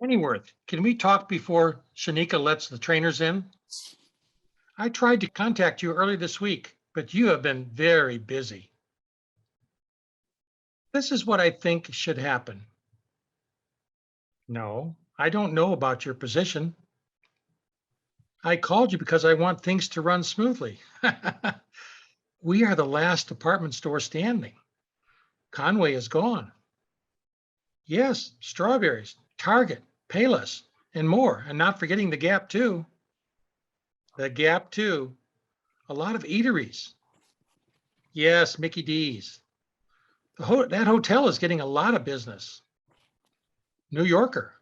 Pennyworth, can we talk before Shanika lets the trainers in? I tried to contact you early this week, but you have been very busy. This is what I think should happen. No, I don't know about your position. I called you because I want things to run smoothly. We are the last department store standing. Conway is gone. Yes, Strawberries, Target, Payless, and more, and not forgetting the Gap too. The Gap too. A lot of eateries. Yes, Mickey D's. That hotel is getting a lot of business. New Yorker.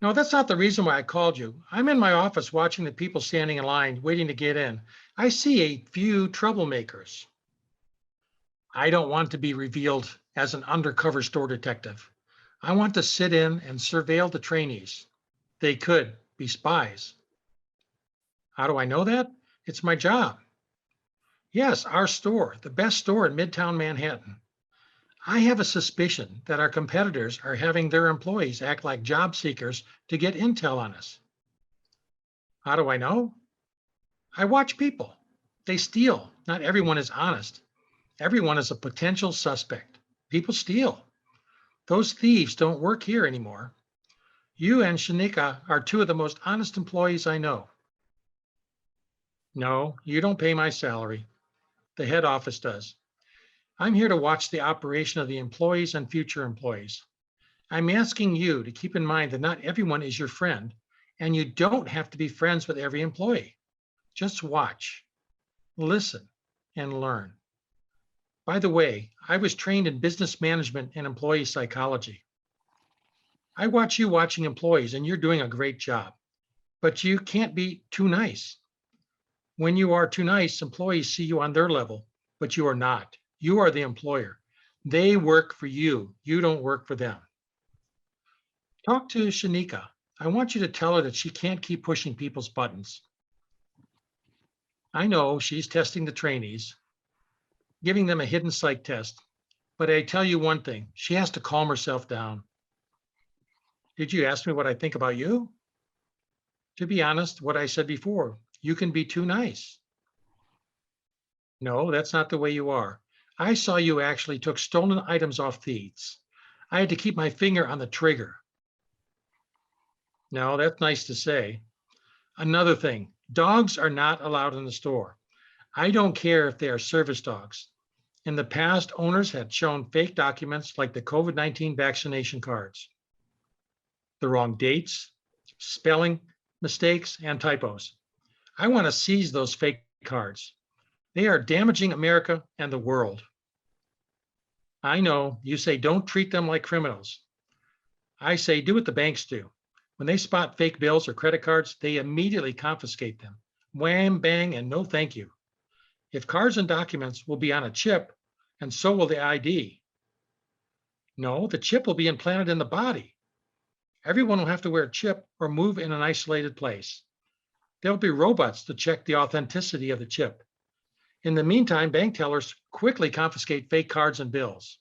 No, that's not the reason why I called you. I'm in my office watching the people standing in line waiting to get in. I see a few troublemakers. I don't want to be revealed as an undercover store detective. I want to sit in and surveil the trainees. They could be spies. How do I know that? It's my job. Yes, our store, the best store in Midtown Manhattan. I have a suspicion that our competitors are having their employees act like job seekers to get intel on us. How do I know? I watch people. They steal. Not everyone is honest. Everyone is a potential suspect. People steal. Those thieves don't work here anymore. You and Shanika are two of the most honest employees I know. No, you don't pay my salary. The head office does. I'm here to watch the operation of the employees and future employees. I'm asking you to keep in mind that not everyone is your friend, and you don't have to be friends with every employee. Just watch, listen, and learn. By the way, I was trained in business management and employee psychology. I watch you watching employees, and you're doing a great job, but you can't be too nice. When you are too nice, employees see you on their level, but you are not. You are the employer. They work for you. You don't work for them. Talk to Shanika. I want you to tell her that she can't keep pushing people's buttons. I know she's testing the trainees, giving them a hidden psych test, but I tell you one thing, she has to calm herself down. Did you ask me what I think about you? To be honest, what I said before, you can be too nice. No, that's not the way you are. I saw you actually took stolen items off thieves. I had to keep my finger on the trigger. No, that's nice to say. Another thing, dogs are not allowed in the store. I don't care if they are service dogs. In the past, owners had shown fake documents like the COVID-19 vaccination cards, the wrong dates, spelling mistakes, and typos. I want to seize those fake cards. They are damaging America and the world. I know you say don't treat them like criminals. I say do what the banks do. When they spot fake bills or credit cards, they immediately confiscate them. Wham, bang, and no thank you. If cards and documents will be on a chip, and so will the ID. No, the chip will be implanted in the body. Everyone will have to wear a chip or move in an isolated place. There'll be robots to check the authenticity of the chip. In the meantime, bank tellers quickly confiscate fake cards and bills.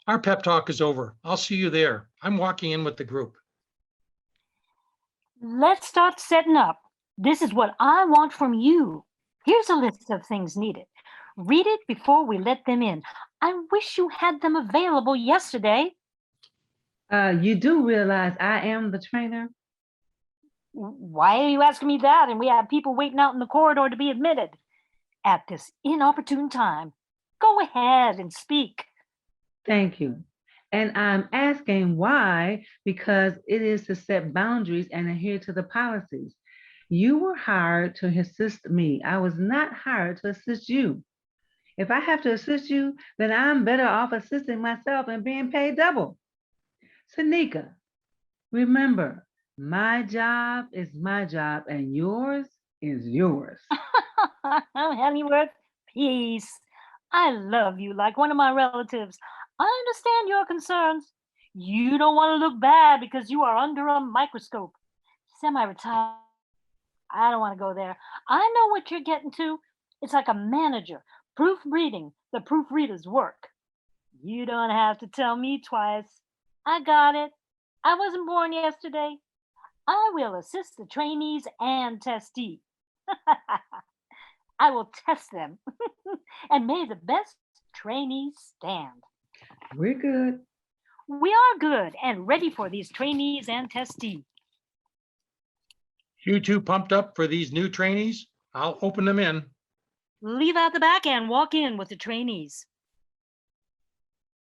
Our pep talk is over. I'll see you there. I'm walking in with the group. Let's start setting up. This is what I want from you. Here's a list of things needed. Read it before we let them in. I wish you had them available yesterday. You do realize I am the trainer? Why are you asking me that? And we have people waiting out in the corridor to be admitted. At this inopportune time, go ahead and speak. Thank you. And I'm asking why, because it is to set boundaries and adhere to the policies. You were hired to assist me. I was not hired to assist you. If I have to assist you, then I'm better off assisting myself and being paid double. Shanika, remember, my job is my job and yours is yours. Pennyworth, peace. I love you like one of my relatives. I understand your concerns. You don't want to look bad because you are under a microscope. Semi-retired. I don't want to go there. I know what you're getting to. It's like a manager proofreading the proofreader's work. You don't have to tell me twice. I got it. I wasn't born yesterday. I will assist the trainees and testee. I will test them. And may the best trainees stand. We're good. We are good and ready for these trainees and testee. You two pumped up for these new trainees? I'll open them in. Leave out the back and walk in with the trainees.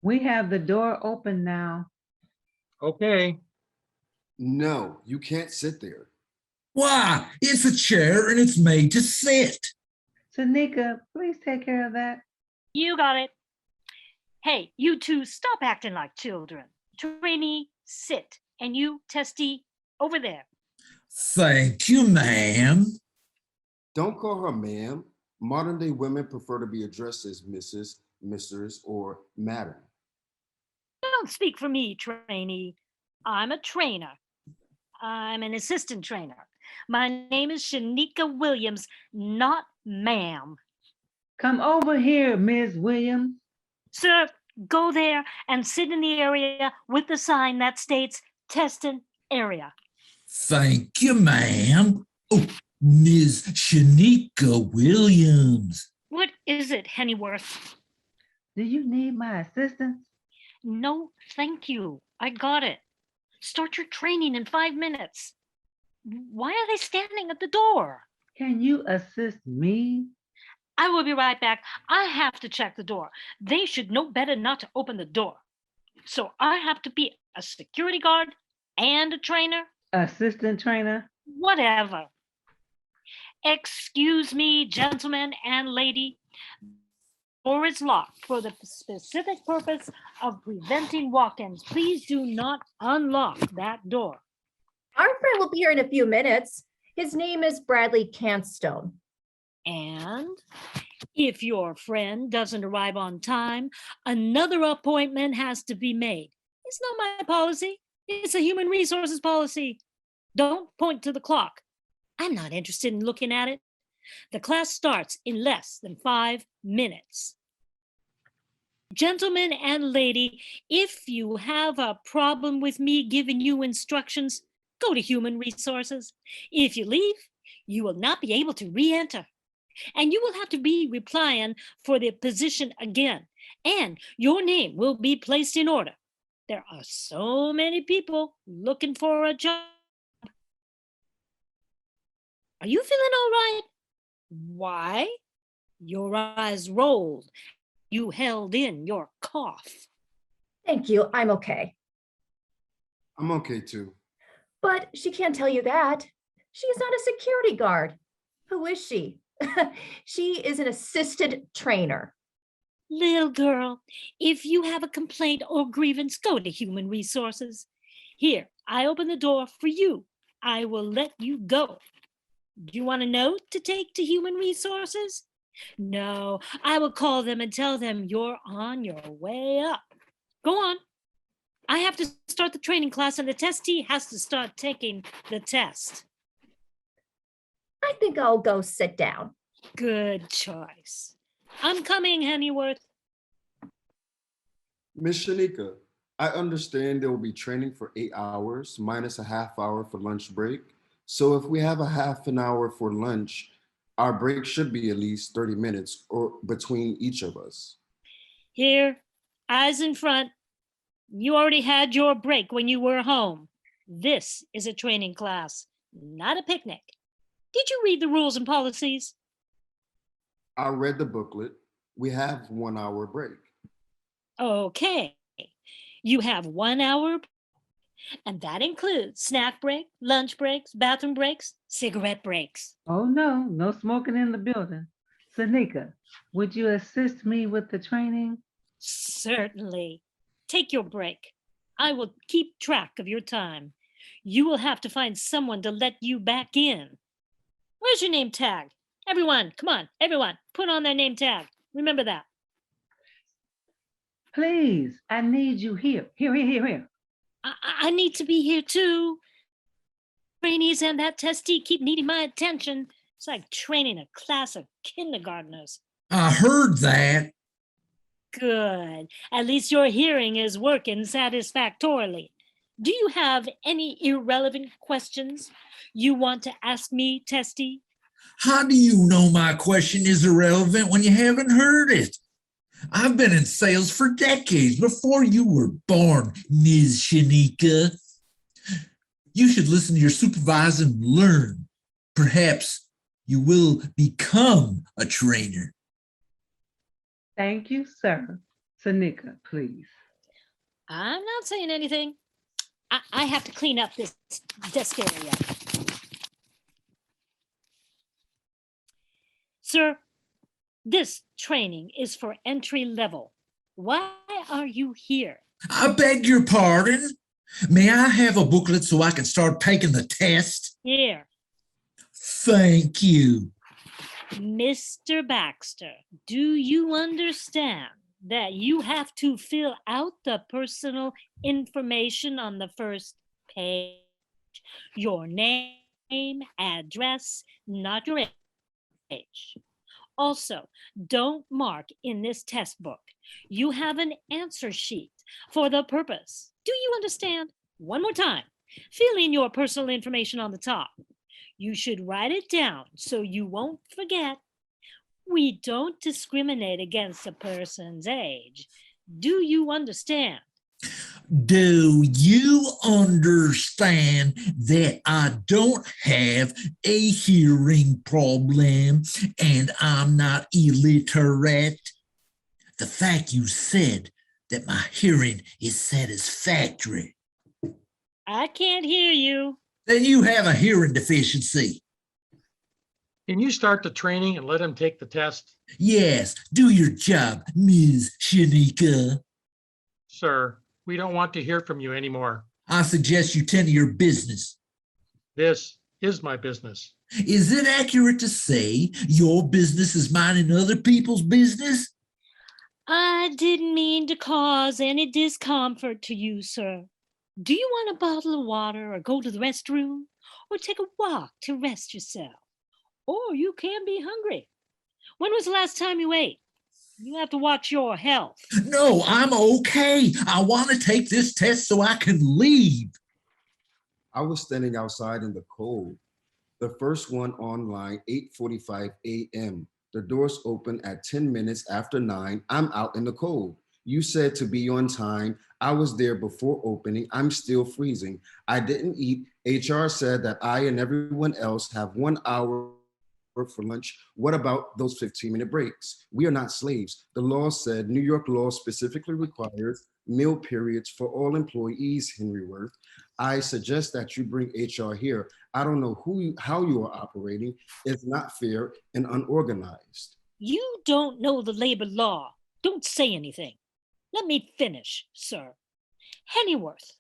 We have the door open now. Okay, No, you can't sit there. Why? It's a chair and it's made to sit. Tanika, please take care of that. You got it. Hey, you two, stop acting like children. Trainee, sit. And you, testee, over there. Thank you, ma'am. Don't call her ma'am. Modern day women prefer to be addressed as Mrs., Mrs., or Madam. Don't speak for me, trainee. I'm a trainer. I'm an assistant trainer. My name is Shanika Williams, not ma'am. Come over here, Ms. Williams. Sir, go there and sit in the area with the sign that states testing area. Thank you, ma'am. Oh, Ms. Shanika Williams. What is it, Hennyworth? Do you need my assistance? No, thank you. I got it. Start your training in 5 minutes. Why are they standing at the door? Can you assist me? I will be right back. I have to check the door. They should know better not to open the door. So I have to be a security guard and a trainer? Assistant trainer? Whatever. Excuse me, gentlemen and lady. Door is locked for the specific purpose of preventing walk-ins. Please do not unlock that door. Our friend will be here in a few minutes. His name is Bradley Cantstone. And if your friend doesn't arrive on time, another appointment has to be made. It's not my policy. It's a human resources policy. Don't point to the clock. I'm not interested in looking at it. The class starts in less than 5 minutes. Gentlemen and lady, if you have a problem with me giving you instructions, go to human resources. If you leave, you will not be able to re-enter. And you will have to be replying for the position again. And your name will be placed in order. There are so many people looking for a job. Are you feeling all right? Why? Your eyes rolled. You held in your cough. Thank you, I'm okay. I'm okay too. But she can't tell you that. She's not a security guard. Who is she? She is an assistant trainer. Little girl, if you have a complaint or grievance, go to human resources. Here, I open the door for you. I will let you go. Do you want a note to take to human resources? No, I will call them and tell them you're on your way up. Go on. I have to start the training class and the testee has to start taking the test. I think I'll go sit down. Good choice. I'm coming, Hennyworth. Miss Shanika, I understand there will be training for 8 hours minus a half hour for lunch break. So if we have a half an hour for lunch, our break should be at least 30 minutes or between each of us. Here, eyes in front. You already had your break when you were home. This is a training class, not a picnic. Did you read the rules and policies? I read the booklet. We have 1 hour break. Okay. You have 1 hour, and that includes snack break, lunch breaks, bathroom breaks, cigarette breaks. Oh, no, no smoking in the building. Sanika, would you assist me with the training? Certainly. Take your break. I will keep track of your time. You will have to find someone to let you back in. Where's your name tag? Everyone, come on, everyone, put on their name tag. Remember that. Please, I need you here. Here. I need to be here too. Trainees and that testee keep needing my attention. It's like training a class of kindergartners. I heard that. Good. At least your hearing is working satisfactorily. Do you have any irrelevant questions you want to ask me, Testy? How do you know my question is irrelevant when you haven't heard it? I've been in sales for decades before you were born, Ms. Shanika. You should listen to your supervisor and learn. Perhaps you will become a trainer. Thank you, sir. Sanika, please. I'm not saying anything. I have to clean up this desk area. Sir, this training is for entry level. Why are you here? I beg your pardon. May I have a booklet so I can start taking the test? Here, Thank you. Mr. Baxter, do you understand that you have to fill out the personal information on the first page? Your name, address, not your age. Also, don't mark in this test book. You have an answer sheet for the purpose. Do you understand? One more time. Fill in your personal information on the top. You should write it down so you won't forget. We don't discriminate against a person's age. Do you understand? Do you understand that I don't have a hearing problem and I'm not illiterate? The fact you said that my hearing is satisfactory, I can't hear you. then you have a hearing deficiency. Can you start the training and let him take the test? Yes, do your job, Ms. Shanika. Sir, we don't want to hear from you anymore. I suggest you tend to your business. This is my business. Is it accurate to say your business is minding other people's business? I didn't mean to cause any discomfort to you, sir. Do you want a bottle of water or go to the restroom or take a walk to rest yourself? Or you can be hungry. When was the last time you ate? You have to watch your health. No, I'm okay. I want to take this test so I can leave. I was standing outside in the cold. The first one online, 8:45 a.m. The doors open at 10 minutes after 9. I'm out in the cold. You said to be on time. I was there before opening. I'm still freezing. I didn't eat. HR said that I and everyone else have 1 hour for lunch. What about those 15-minute breaks? We are not slaves. The law said, New York law specifically requires meal periods for all employees, Henry Worth. I suggest that you bring HR here. I don't know how you are operating. It's not fair and unorganized. You don't know the labor law. Don't say anything. Let me finish, sir. Hennyworth.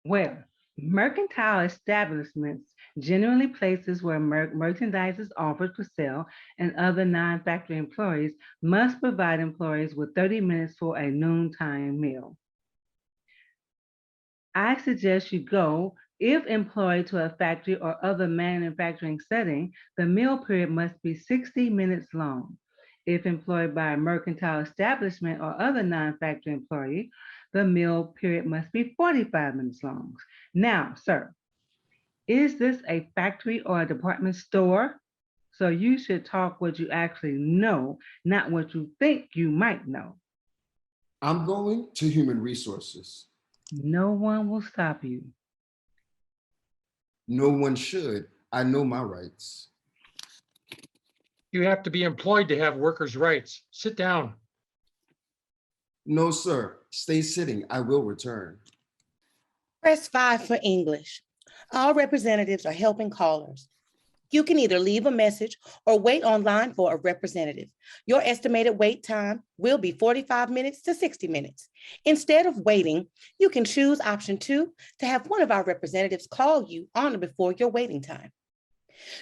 Well, mercantile establishments, generally places where merchandise is offered for sale, and other non-factory employees must provide employees with 30 minutes for a noontime meal. I suggest you go. If employed to a factory or other manufacturing setting, the meal period must be 60 minutes long. If employed by a mercantile establishment or other non-factory employee, the meal period must be 45 minutes long. Now, sir, is this a factory or a department store? So you should talk what you actually know, not what you think you might know. I'm going to human resources. No one will stop you. No one should. I know my rights. You have to be employed to have workers' rights. Sit down. No, sir. Stay sitting. I will return. Press 5 for English. All representatives are helping callers. You can either leave a message or wait online for a representative. Your estimated wait time will be 45 minutes to 60 minutes. Instead of waiting, you can choose option 2 to have one of our representatives call you on or before your waiting time.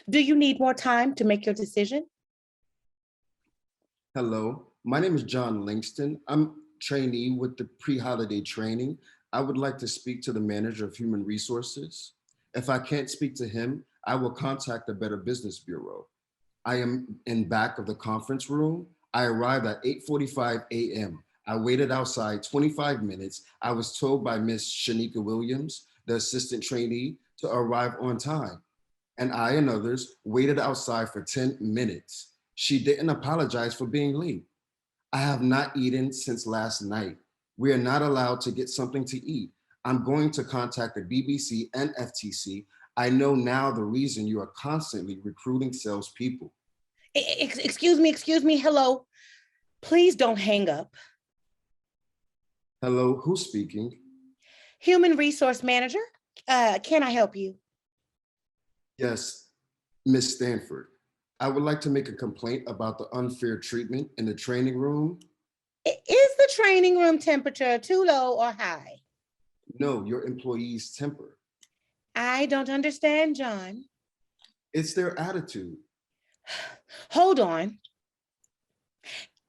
Do you need more time to make your decision? Hello, my name is John Langston. I'm trainee with the pre-holiday training. I would like to speak to the manager of human resources. If I can't speak to him, I will contact the Better Business Bureau. I am in back of the conference room. I arrived at 8:45 a.m. I waited outside 25 minutes. I was told by Miss Shanika Williams, the assistant trainee, to arrive on time. And I and others waited outside for 10 minutes. She didn't apologize for being late. I have not eaten since last night. We are not allowed to get something to eat. I'm going to contact the BBC and FTC. I know now the reason you are constantly recruiting salespeople. Excuse me, hello. Please don't hang up. Hello, who's speaking? Human Resource Manager, can I help you? Yes, Miss Stanford. I would like to make a complaint about the unfair treatment in the training room. Is the training room temperature too low or high? No, your employees' temper. I don't understand, John. It's their attitude. Hold on.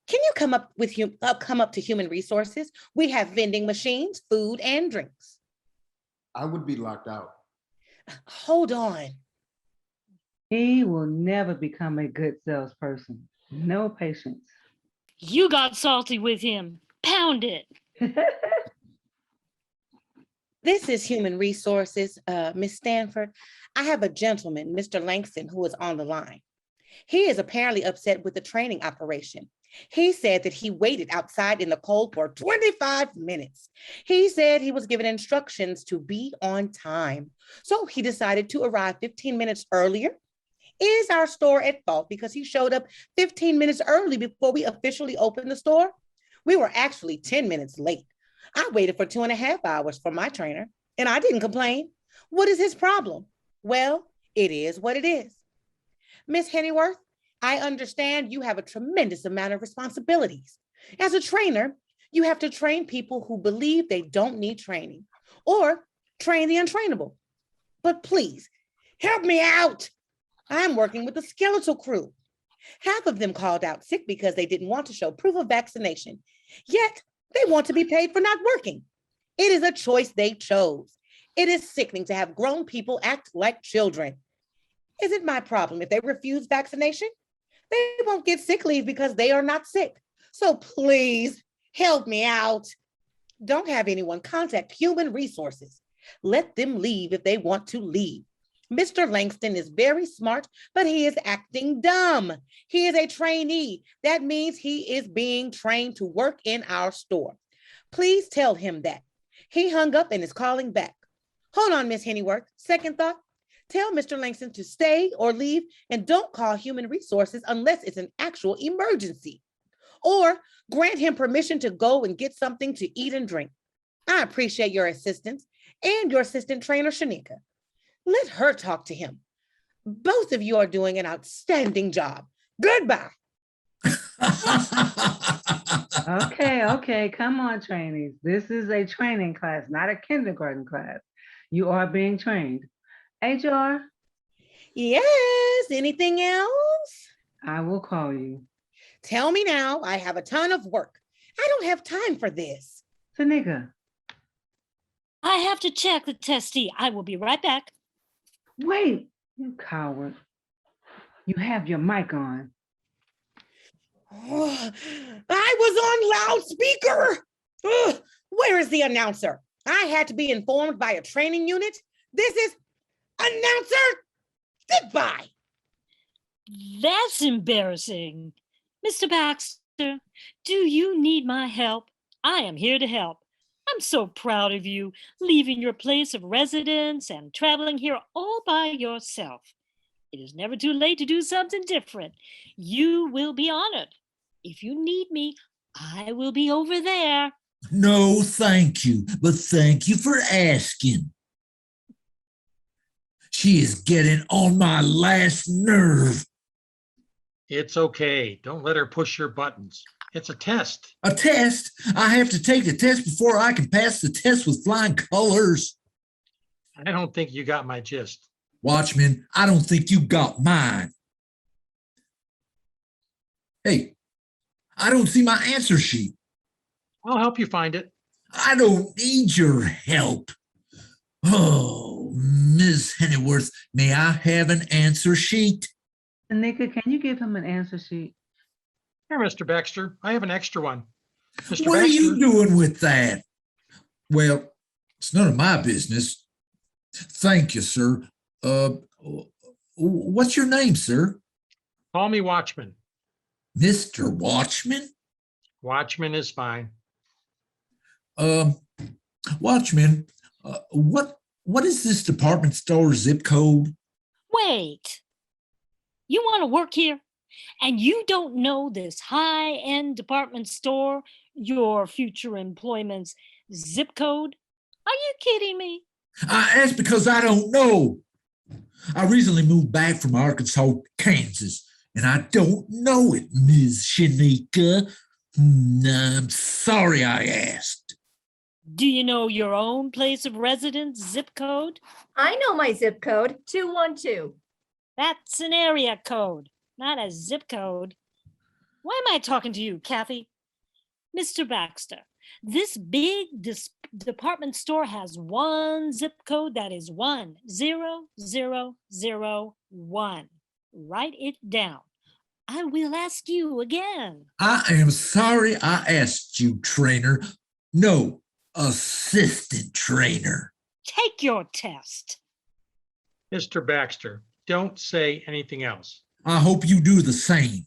Can you come up to Human Resources? We have vending machines, food, and drinks. I would be locked out. Hold on. He will never become a good salesperson. No patience. You got salty with him. Pound it. This is Human Resources, Miss Stanford. I have a gentleman, Mr. Langston, who is on the line. He is apparently upset with the training operation. He said that he waited outside in the cold for 25 minutes. He said he was given instructions to be on time. So he decided to arrive 15 minutes earlier. Is our store at fault because he showed up 15 minutes early before we officially opened the store? We were actually 10 minutes late. I waited for 2.5 hours for my trainer and I didn't complain. What is his problem? Well, it is what it is. Miss Hennyworth, I understand you have a tremendous amount of responsibilities. As a trainer, you have to train people who believe they don't need training or train the untrainable. But please, help me out. I'm working with the skeletal crew. Half of them called out sick because they didn't want to show proof of vaccination, yet they want to be paid for not working. It is a choice they chose. It is sickening to have grown people act like children. Is it my problem if they refuse vaccination? They won't get sick leave because they are not sick. So please help me out. Don't have anyone contact Human Resources. Let them leave if they want to leave. Mr. Langston is very smart, but he is acting dumb. He is a trainee. That means he is being trained to work in our store. Please tell him that. He hung up and is calling back. Hold on, Miss Hennyworth. Second thought. Tell Mr. Langston to stay or leave and don't call Human Resources unless it's an actual emergency. Or grant him permission to go and get something to eat and drink. I appreciate your assistance and your assistant trainer, Shanika. Let her talk to him. Both of you are doing an outstanding job. Goodbye. Okay, come on, trainees. This is a training class, not a kindergarten class. You are being trained. HR, Yes, anything else? I will call you. Tell me now, I have a ton of work. I don't have time for this. Tanika, I have to check the testee. I will be right back. wait, you coward. You have your mic on. Oh, I was on loudspeaker. Ugh, where is the announcer? I had to be informed by a training unit. This is announcer. Goodbye. That's embarrassing. Mr. Baxter, do you need my help? I am here to help. I'm so proud of you, leaving your place of residence and traveling here all by yourself. It is never too late to do something different. You will be honored. If you need me, I will be over there. No, thank you, but thank you for asking. She is getting on my last nerve. It's okay. Don't let her push your buttons. It's a test. A test? I have to take the test before I can pass the test with flying colors. I don't think you got my gist. Watchman, I don't think you got mine. Hey, I don't see my answer sheet. I'll help you find it. I don't need your help. Oh, Ms. Hennyworth, may I have an answer sheet? Tanika, can you give him an answer sheet? Here, Mr. Baxter, I have an extra one. Mr. What are you Baxter, doing with that? Well, it's none of my business. Thank you, sir. What's your name, sir? call me Watchman. Mr. Watchman? Watchman is fine. Um, Watchman, what is this department store zip code? Wait, you want to work here? And you don't know this high-end department store, your future employment's zip code? Are you kidding me? I asked because I don't know. I recently moved back from Arkansas, Kansas, and I don't know it, Ms. Shanika. I'm sorry I asked. Do you know your own place of residence zip code? I know my zip code, 212. That's an area code, not a zip code. Why am I talking to you, Kathy? Mr. Baxter, this big department store has one zip code that is 10001. Write it down. I will ask you again. I am sorry I asked you, trainer. No, assistant trainer. Take your test. Mr. Baxter, don't say anything else. I hope you do the same.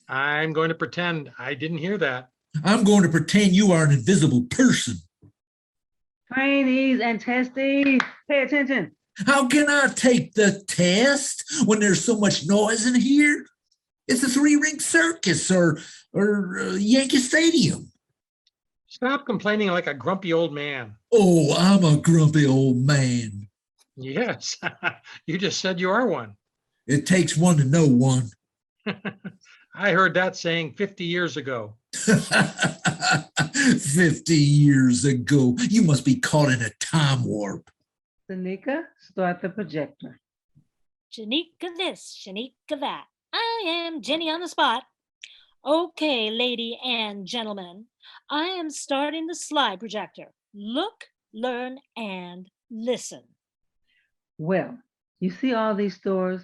I'm going to pretend I didn't hear that. I'm going to pretend you are an invisible person. Trainees and testees, pay attention. How can I take the test when there's so much noise in here? It's a three-ring circus or Yankee Stadium. Stop complaining like a grumpy old man. Oh, I'm a grumpy old man. Yes, you just said you are one. It takes one to know one. I heard that saying 50 years ago. 50 years ago. You must be caught in a time warp. Tanika, start the projector. Shanika this, Shanika that. I am Jenny on the spot. Okay, lady and gentlemen, I am starting the slide projector. Look, learn, and listen. Well, you see all these stores?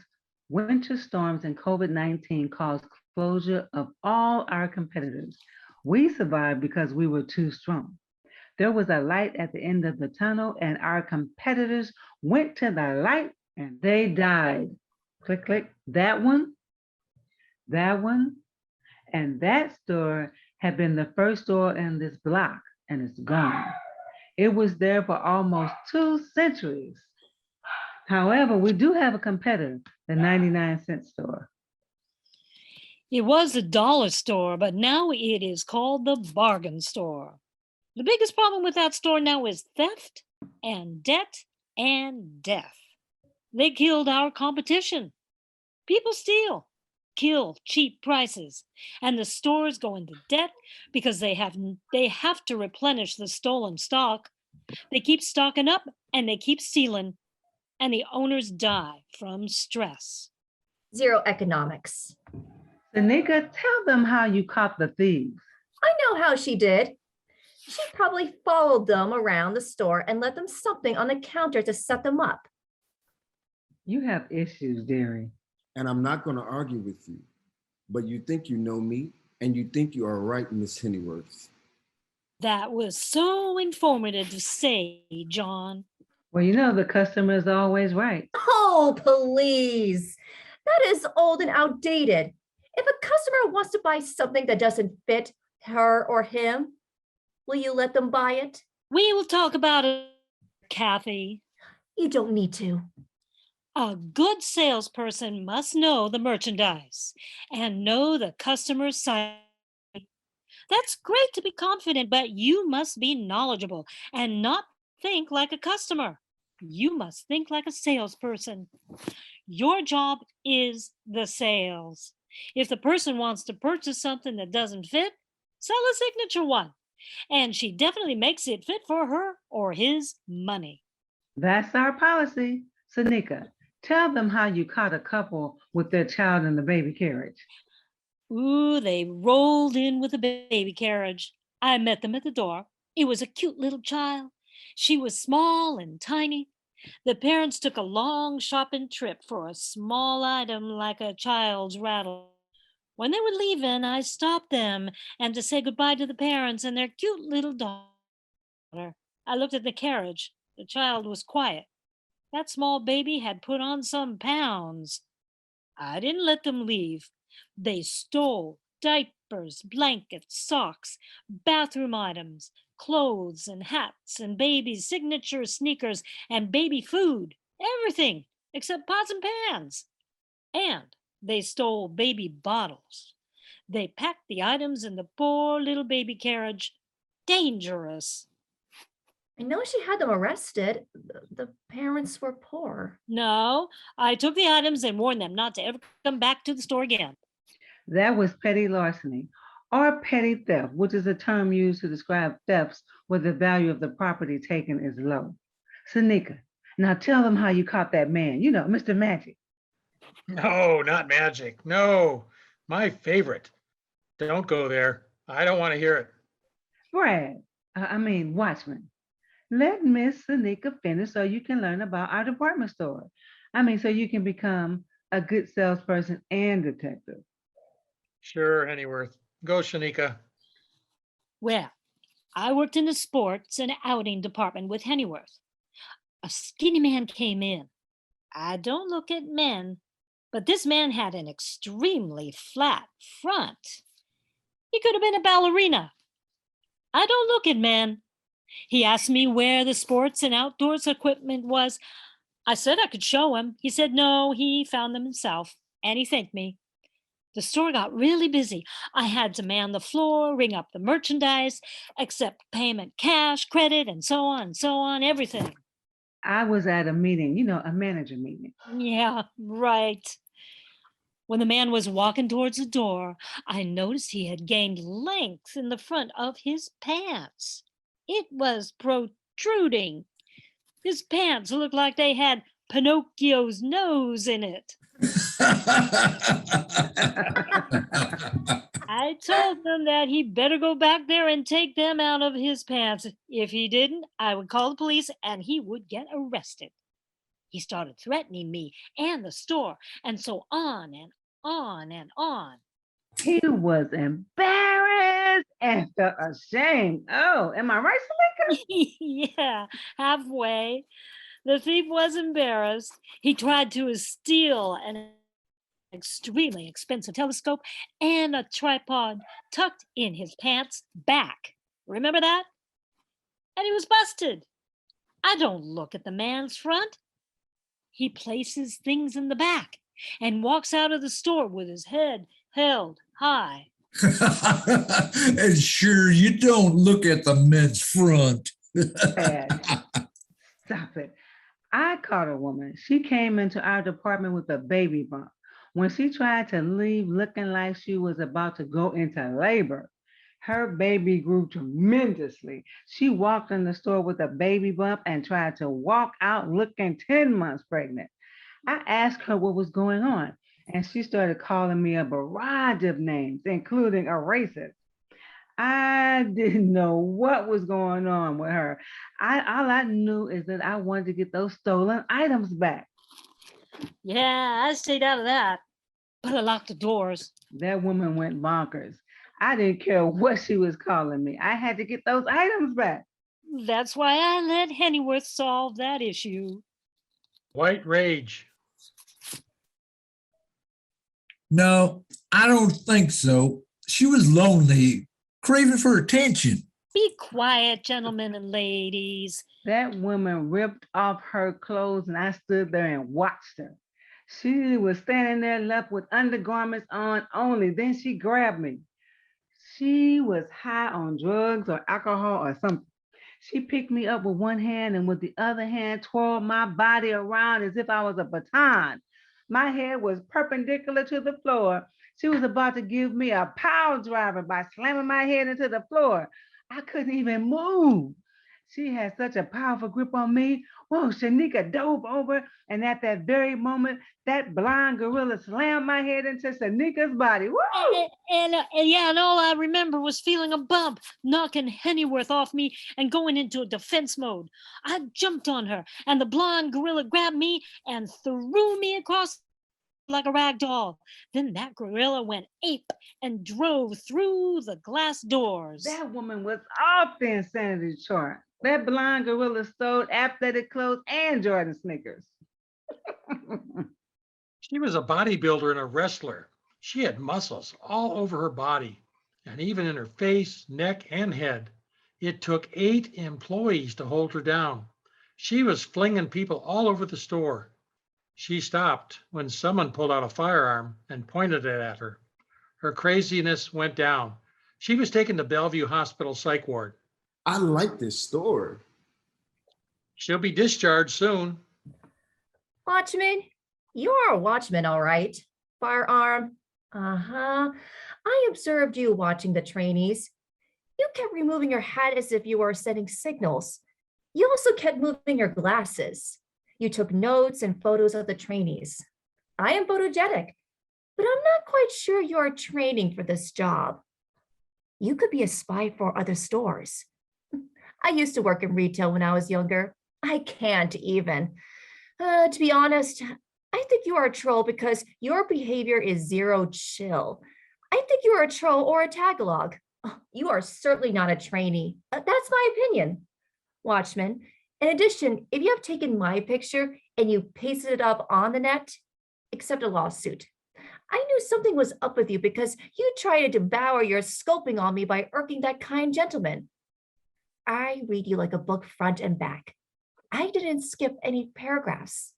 Winter storms and COVID-19 caused closure of all our competitors. We survived because we were too strong. There was a light at the end of the tunnel, and our competitors went to the light and they died. Click, click. That one, and that store had been the first store in this block, and it's gone. It was there for almost 2 centuries. However, we do have a competitor, the 99-cent store. It was a dollar store, but now it is called the bargain store. The biggest problem with that store now is theft and debt and death. They killed our competition. People steal, kill cheap prices, and the stores go into debt because they have to replenish the stolen stock. They keep stocking up and they keep stealing, and the owners die from stress. Zero economics. Tanika, tell them how you caught the thieves. I know how she did. She probably followed them around the store and left them something on the counter to set them up. You have issues, dearie. And I'm not going to argue with you, but you think you know me, and you think you are right, Miss Hennyworth. That was so informative to say, John. Well, you know the customer is always right. Oh, please. That is old and outdated. If a customer wants to buy something that doesn't fit her or him, will you let them buy it? We will talk about it, Kathy. You don't need to. A good salesperson must know the merchandise and know the customer's side. That's great to be confident, but you must be knowledgeable and not think like a customer. You must think like a salesperson. Your job is the sales. If the person wants to purchase something that doesn't fit, sell a signature one. And she definitely makes it fit for her or his money. That's our policy. Tanika, tell them how you caught a couple with their child in the baby carriage. Ooh, they rolled in with a baby carriage. I met them at the door. It was a cute little child. She was small and tiny. The parents took a long shopping trip for a small item like a child's rattle. When they were leaving, I stopped them and to say goodbye to the parents and their cute little daughter. I looked at the carriage. The child was quiet. That small baby had put on some pounds. I didn't let them leave. They stole diapers, blankets, socks, bathroom items, clothes and hats, and baby's signature sneakers and baby food. Everything except pots and pans. And they stole baby bottles. They packed the items in the poor little baby carriage. Dangerous. I know she had them arrested. The parents were poor. No, I took the items and warned them not to ever come back to the store again. That was petty larceny or petty theft, which is a term used to describe thefts where the value of the property taken is low. Sanika, now tell them how you caught that man, Mr. Magic. No, not magic. No, my favorite. Don't go there. I don't want to hear it. Brad, Watchman, let Miss Sanika finish so you can learn about our department store. So you can become a good salesperson and detective. Sure, Hennyworth. Go, Shanika. Well, I worked in the sports and outing department with Hennyworth. A skinny man came in. I don't look at men, but this man had an extremely flat front. He could have been a ballerina. I don't look at men. He asked me where the sports and outdoors equipment was. I said I could show him. He said no, he found them himself, and he thanked me. The store got really busy. I had to man the floor, ring up the merchandise, accept payment cash, credit, and so on, everything. I was at a meeting, a manager meeting. Yeah, right. When the man was walking towards the door, I noticed he had gained length in the front of his pants. It was protruding. His pants looked like they had Pinocchio's nose in it. I told him that he better go back there and take them out of his pants. If he didn't, I would call the police and he would get arrested. He started threatening me and the store, and so on and on and on. He was embarrassed and felt ashamed. Oh, am I right, Sanika? Yeah, halfway. The thief was embarrassed. He tried to steal an extremely expensive telescope and a tripod tucked in his pants back. Remember that? And he was busted. I don't look at the man's front. He places things in the back and walks out of the store with his head held high. And sure, you don't look at the men's front. Stop it. I caught a woman. She came into our department with a baby bump. When she tried to leave looking like she was about to go into labor, her baby grew tremendously. She walked in the store with a baby bump and tried to walk out looking 10 months pregnant. I asked her what was going on, and she started calling me a barrage of names, including a racist. I didn't know what was going on with her. All I knew is that I wanted to get those stolen items back. Yeah, I stayed out of that, but I locked the doors. That woman went bonkers. I didn't care what she was calling me. I had to get those items back. That's why I let Hennyworth solve that issue. White rage. No, I don't think so. She was lonely, craving for attention. Be quiet, gentlemen and ladies. That woman ripped off her clothes and I stood there and watched her. She was standing there left with undergarments on only. Then she grabbed me. She was high on drugs or alcohol or something. She picked me up with one hand and with the other hand twirled my body around as if I was a baton. My head was perpendicular to the floor. She was about to give me a power driver by slamming my head into the floor. I couldn't even move. She had such a powerful grip on me. Whoa, Shanika dove over, and at that very moment, that blind gorilla slammed my head into Shanika's body. Woo! And all I remember was feeling a bump, knocking Hennyworth off me and going into a defense mode. I jumped on her, and the blonde gorilla grabbed me and threw me across like a rag doll. Then that gorilla went ape and drove through the glass doors. That woman was off the insanity chart. That blonde gorilla stole athletic clothes and Jordan Snickers. She was a bodybuilder and a wrestler. She had muscles all over her body and even in her face, neck, and head. It took 8 employees to hold her down. She was flinging people all over the store. She stopped when someone pulled out a firearm and pointed it at her. Her craziness went down. She was taken to Bellevue Hospital psych ward. I like this store. She'll be discharged soon. Watchman, you're a watchman, all right. Firearm. Uh-huh. I observed you watching the trainees. You kept removing your hat as if you were sending signals. You also kept moving your glasses. You took notes and photos of the trainees. I am photogenic, but I'm not quite sure you're training for this job. You could be a spy for other stores. I used to work in retail when I was younger. I can't even. To be honest, I think you are a troll because your behavior is zero chill. I think you are a troll or a Tagalog. You are certainly not a trainee. That's my opinion. Watchman, in addition, if you have taken my picture and you pasted it up on the net, accept a lawsuit. I knew something was up with you because you tried to devour your scoping on me by irking that kind gentleman. I read you like a book front and back. I didn't skip any paragraphs.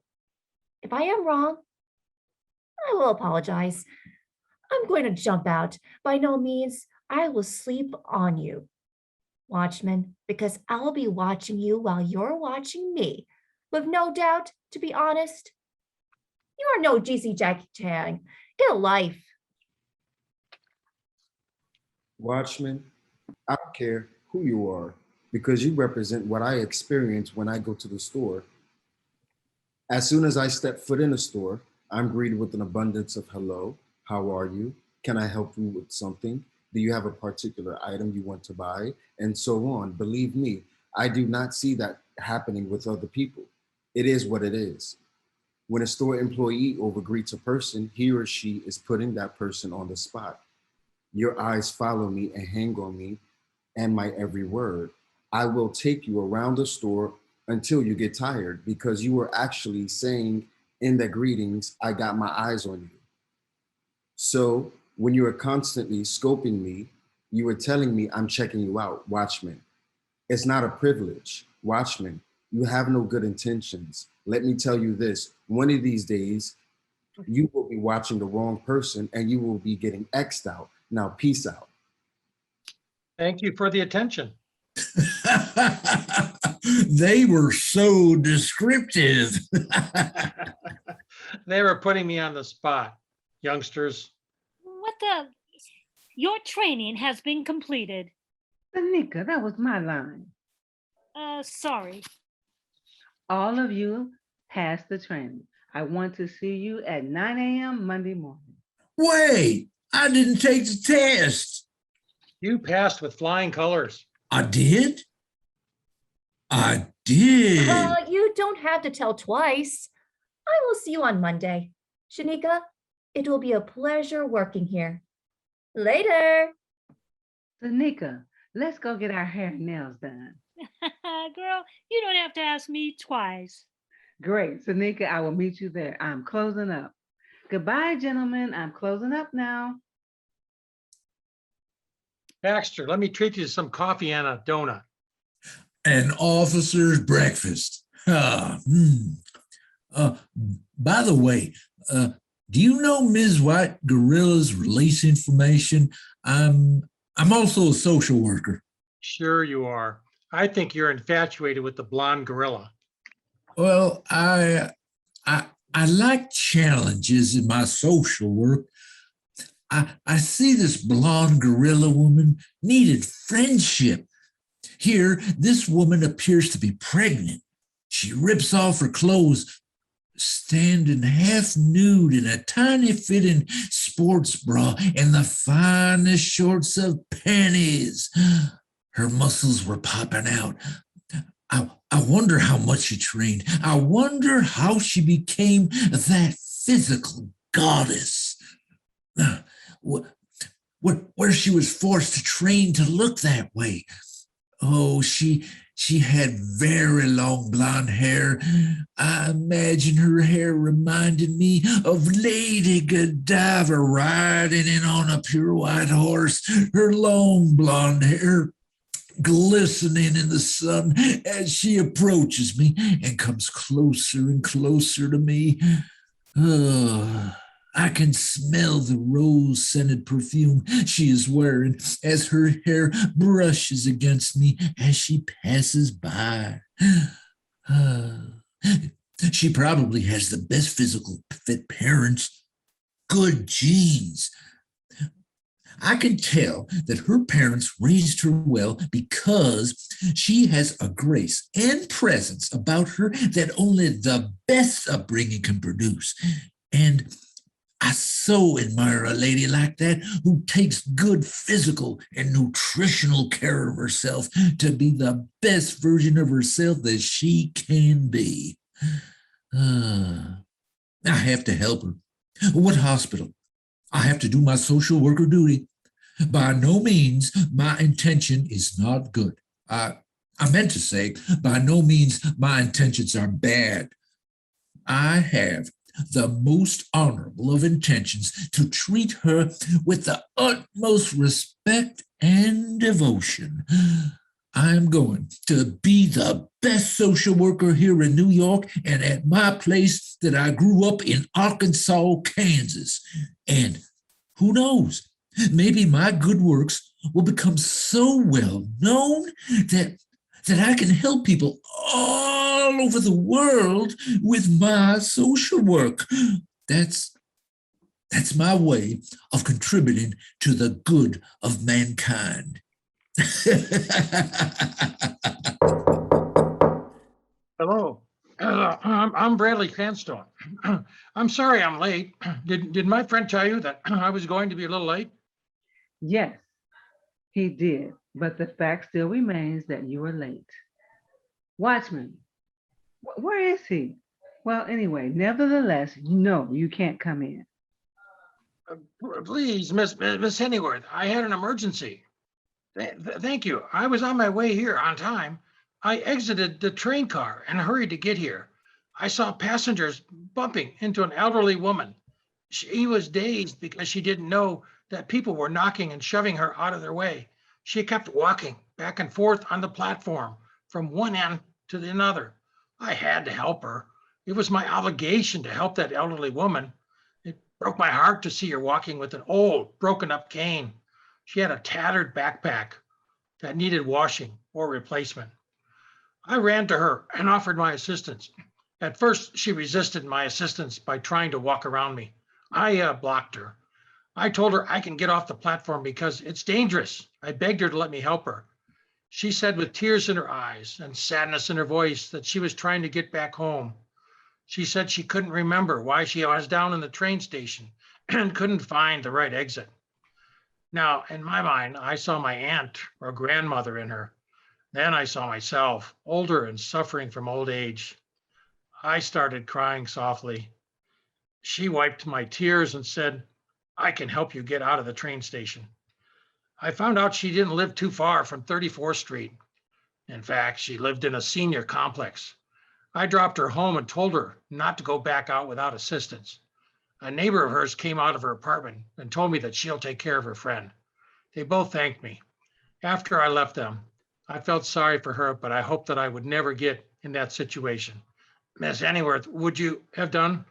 If I am wrong, I will apologize. I'm going to jump out. By no means, I will sleep on you, Watchman, because I'll be watching you while you're watching me. With no doubt, to be honest, you are no GC Jackie Chan. Get a life. Watchman, I don't care who you are because you represent what I experience when I go to the store. As soon as I step foot in a store, I'm greeted with an abundance of hello, how are you? Can I help you with something? Do you have a particular item you want to buy? And so on. Believe me, I do not see that happening with other people. It is what it is. When a store employee overgreets a person, he or she is putting that person on the spot. Your eyes follow me and hang on me and my every word. I will take you around the store until you get tired because you were actually saying in the greetings, I got my eyes on you. So when you are constantly scoping me, you are telling me I'm checking you out, Watchman. It's not a privilege, Watchman. You have no good intentions. Let me tell you this, one of these days, you will be watching the wrong person and you will be getting X'd out. Now, peace out. Thank you for the attention. They were so descriptive. They were putting me on the spot, youngsters. What the? Your training has been completed. Tanika, that was my line. Sorry. All of you passed the training. I want to see you at 9 a.m. Monday morning. Wait, I didn't take the test. You passed with flying colors. I did? I did. You don't have to tell twice. I will see you on Monday. Shanika, it will be a pleasure working here. Later. Tanika, let's go get our hair and nails done. Girl, you don't have to ask me twice. Great, Tanika, I will meet you there. I'm closing up. Goodbye, gentlemen. I'm closing up now. Baxter, let me treat you to some coffee and a donut. An officer's breakfast. By the way, do you know Ms. White Gorilla's release information? I'm also a social worker. Sure you are. I think you're infatuated with the blonde gorilla. Well, I like challenges in my social work. I see this blonde gorilla woman needed friendship. Here, this woman appears to be pregnant. She rips off her clothes, standing half nude in a tiny fitting sports bra and the finest shorts of panties. Her muscles were popping out. I wonder how much she trained. I wonder how she became that physical goddess. Where she was forced to train to look that way. Oh, she had very long blonde hair. I imagine her hair reminded me of Lady Godiva riding in on a pure white horse, her long blonde hair glistening in the sun as she approaches me and comes closer and closer to me. Oh, I can smell the rose-scented perfume she is wearing as her hair brushes against me as she passes by. She probably has the best physical fit parents, good genes. I can tell that her parents raised her well because she has a grace and presence about her that only the best upbringing can produce. And I so admire a lady like that who takes good physical and nutritional care of herself to be the best version of herself that she can be. I have to help her. What hospital? I have to do my social worker duty. By no means my intention is not good. I meant to say, by no means my intentions are bad. I have the most honorable of intentions to treat her with the utmost respect and devotion. I'm going to be the best social worker here in New York and at my place that I grew up in Arkansas, Kansas. And who knows, maybe my good works will become so well known that I can help people all over the world with my social work. That's my way of contributing to the good of mankind. Hello. I'm Bradley Cranstone. I'm sorry I'm late. Did my friend tell you that I was going to be a little late? Yes, he did, but the fact still remains that you were late. Watchman, where is he? Well, anyway, nevertheless, no, you can't come in. Please, Miss Hennyworth, I had an emergency. Thank you. I was on my way here on time. I exited the train car and hurried to get here. I saw passengers bumping into an elderly woman. She was dazed because she didn't know that people were knocking and shoving her out of their way. She kept walking back and forth on the platform from one end to the other. I had to help her. It was my obligation to help that elderly woman. It broke my heart to see her walking with an old, broken up cane. She had a tattered backpack that needed washing or replacement. I ran to her and offered my assistance. At first, she resisted my assistance by trying to walk around me. I blocked her. I told her I can get off the platform because it's dangerous. I begged her to let me help her. She said with tears in her eyes and sadness in her voice that she was trying to get back home. She said she couldn't remember why she was down in the train station and couldn't find the right exit. Now, in my mind, I saw my aunt or grandmother in her. Then I saw myself, older and suffering from old age. I started crying softly. She wiped my tears and said, I can help you get out of the train station. I found out she didn't live too far from 34th Street. In fact, she lived in a senior complex. I dropped her home and told her not to go back out without assistance. A neighbor of hers came out of her apartment and told me that she'll take care of her friend. They both thanked me. After I left them, I felt sorry for her, but I hoped that I would never get in that situation. Miss Hennyworth, what would you have done?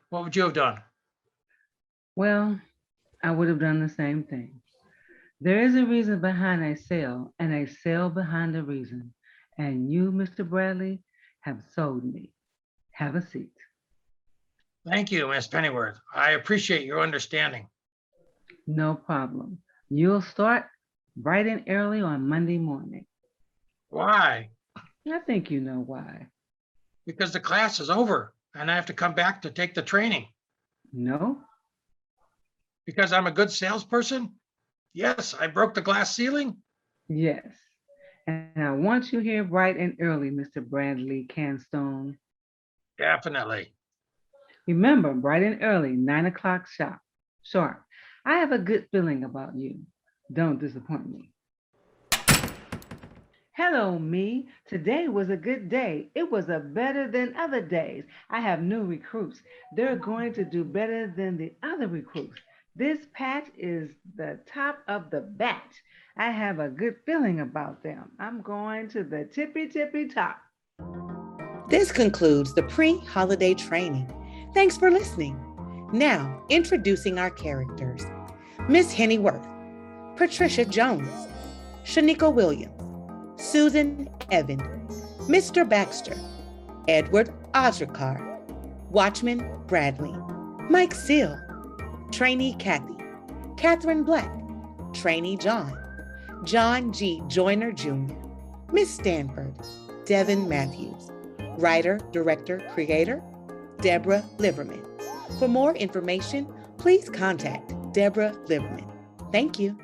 Well, I would have done the same thing. There is a reason behind a sale and a sale behind a reason. And you, Mr. Bradley, have sold me. Have a seat. Thank you, Miss Pennyworth. I appreciate your understanding. No problem. You'll start bright and early on Monday morning. Why? I think you know why. Because the class is over and I have to come back to take the training. No? Because I'm a good salesperson? Yes, I broke the glass ceiling. Yes. And I want you here bright and early, Mr. Bradley Canstone. Definitely. Remember, bright and early, 9 o'clock sharp. I have a good feeling about you. Don't disappoint me. Hello, me. Today was a good day. It was a better than other days. I have new recruits. They're going to do better than the other recruits. This patch is the top of the batch. I have a good feeling about them. I'm going to the tippy top. This concludes the pre-holiday training. Thanks for listening. Now, introducing our characters. Miss Hennyworth, Patricia Jones, Shanika Williams, Susan Evan, Mr. Baxter, Edward Ozrikar, Watchman Bradley, Mike Seal, Trainee Kathy, Catherine Black, Trainee John, John G. Joyner Jr., Miss Stanford, Devin Matthews, Writer, Director, Creator, Deborah Liverman. For more information, please contact Deborah Liverman. Thank you.